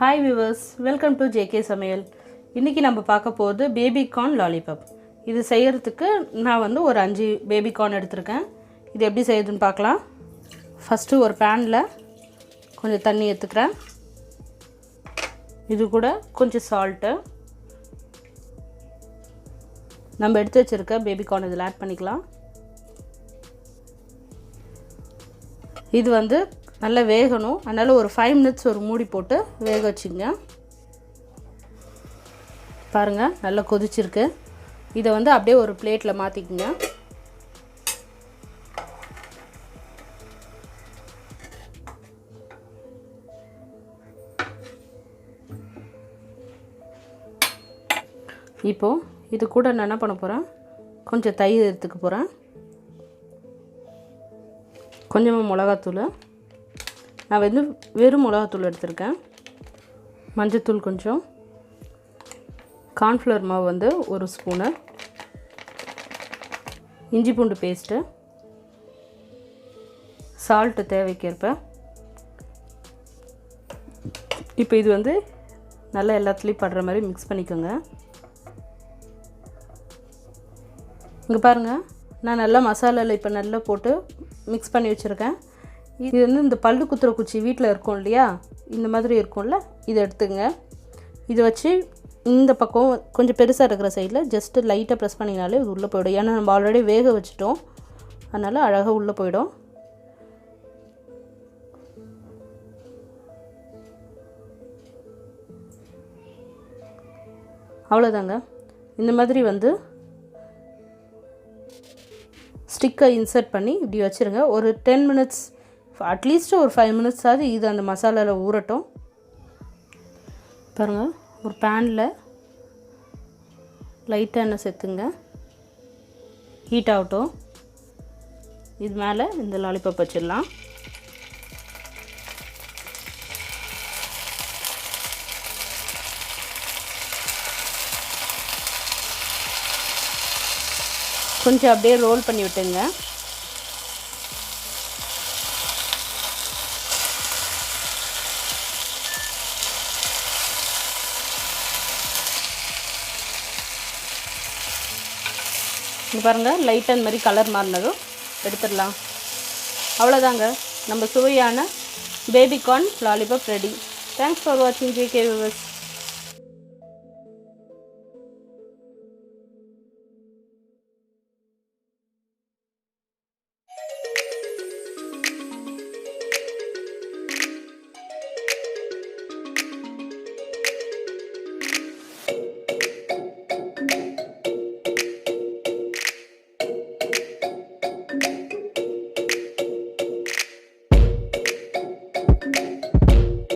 Hi viewers, welcome to JK சமையல். இன்றைக்கி நம்ம பார்க்க போகிறது பேபிகார்ன் லாலிபாப். இது செய்கிறதுக்கு நான் ஒரு 5 பேபிகார்ன் எடுத்திருக்கேன். இது எப்படி செய்யுதுன்னு பார்க்கலாம். ஃபஸ்ட்டு ஒரு பேனில் கொஞ்சம் தண்ணி எடுத்துக்கிறேன். இது கூட கொஞ்சம் சால்ட்டு, நம்ம எடுத்து வச்சுருக்க பேபிகார்ன் இதில் ஆட் பண்ணிக்கலாம். இது நல்லா வேகணும், அதனால் ஒரு 5 minutes ஒரு மூடி போட்டு வேக வச்சுங்க. பாருங்கள், நல்லா கொதிச்சிருக்கு. இதை அப்படியே ஒரு பிளேட்டில் மாற்றிக்குங்க. இப்போது இது கூட நான் என்ன பண்ண போகிறேன், கொஞ்சம் தயிர் எடுத்துக்க போகிறேன், கொஞ்சமாக மிளகாத்தூள், நான் வெறும் மிளகாத்தூள் எடுத்திருக்கேன், மஞ்சத்தூள் கொஞ்சம், கார்ன்ஃப்ளவர் மாவு 1 ஸ்பூனு, இஞ்சி பூண்டு பேஸ்ட்டு, சால்ட்டு தேவைக்கேற்ப. இப்போ இது நல்லா எல்லாத்துலேயும் படுற மாதிரி மிக்ஸ் பண்ணிக்கோங்க. இங்கே பாருங்கள், நான் நல்லா மசாலாவில் இப்போ நல்லா போட்டு மிக்ஸ் பண்ணி வச்சுருக்கேன். இது இந்த பல்லு குத்துற குச்சி வீட்டில் இருக்கும் இல்லையா, இந்த மாதிரி இருக்கும்ல, இதை எடுத்துங்க. இதை வச்சு இந்த பக்கம் கொஞ்சம் பெருசாக இருக்கிற சைடில் ஜஸ்ட்டு லைட்டாக ப்ரெஸ் பண்ணிங்கனாலே இது உள்ளே போயிடும். ஏன்னா நம்ம ஆல்ரெடி வேக வச்சுட்டோம், அதனால் அழகாக உள்ளே போயிடும். அவ்வளோதாங்க. இந்த மாதிரி ஸ்டிக்கை இன்சர்ட் பண்ணி இப்படி வச்சுருங்க. ஒரு 10 minutes, அட்லீஸ்ட் ஒரு 5 minutes ஆகுது இது அந்த மசாலாவில் ஊறட்டும். பாருங்கள், ஒரு பேனில் லைட்டாக எண்ணெய் சேர்த்துங்க, ஹீட் ஆகட்டும். இது மேலே இந்த லாலிபாப் வச்சிடலாம். கொஞ்சம் அப்படியே ரோல் பண்ணி விட்டுங்க. இங்கே பாருங்கள், லைட்டாக இந்த மாதிரி கலர் மாறினதும் எடுத்துடலாம். அவ்வளோதாங்க, நம்ம சுவையான baby corn lollipop ready. Thanks for வாட்சிங் ஜேகே வியூவர்ஸ்.